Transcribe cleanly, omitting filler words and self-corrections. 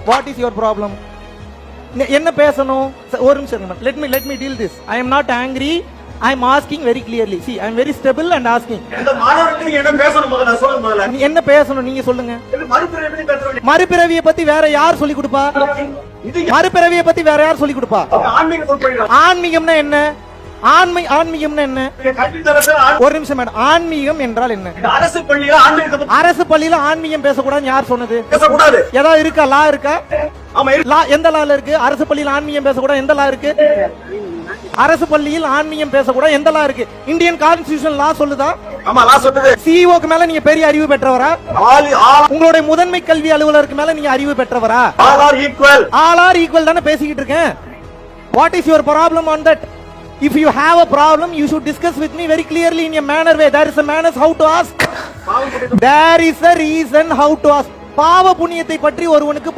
What is your problem? என்ன பேசணும்? ஒரு நிமிஷம், let me deal this. I am not angry. I am asking very clearly. See, I am very stable and asking. இந்த மாணவருக்கு நீங்க என்ன பேசணும் முதல்ல சொல்லுங்க முதல்ல. நீ என்ன பேசணும் நீங்க சொல்லுங்க. மறுபிறவியை பத்தி பேசணும். மறுபிறவியை பத்தி வேற யார் சொல்லி கொடுப்பா? இது மறுபிறவியை பத்தி வேற யார் சொல்லி கொடுப்பா? ஆன்மீக சொற்பொழிவு. ஆன்மீகம்னா என்ன? ஆன்மீகம்னா என்ன? கல்வித்தரத்துல ஒரு நிமிஷம் மேடம், ஆன்மீகம் என்றால் என்ன? அரசு பள்ளியில ஆன்மீகத்தை பத்தி அரசு பள்ளியில ஆன்மீகம் பேசக்கூடாது யார் சொன்னது? பேசக்கூடாது. ஏதாவது இருக்கா? லா இருக்கா? ஆமா இருக்கு. லா எந்த லால இருக்கு? அரசு பள்ளியில் ஆன்மீகம் பேசக்கூடாது எந்த லா இருக்கு? அரசு பள்ளியில் ஆன்மீகம் பேசக்கூடாது எந்த லா இருக்கு? இந்தியன் கான்ஸ்டிடியூஷன் லா சொல்லுதா? ஆமா லா சொல்லுது. சிஇஓக்கு மேல நீங்க பெரிய அறிவு பெற்றவரா? உங்களுடைய முதன்மை கல்வி அலுவலருக்கு மேல நீங்க அறிவு பெற்றவரா? All are equal. All are equal தானே பேசிக்கிட்டு இருக்கேன். What is your problem on that? If you have a problem, you should discuss with me very clearly in a manner way. There is a manner how to ask. There is a reason how to ask. பாவ புண்ணியத்தை பற்றி ஒருவனுக்கு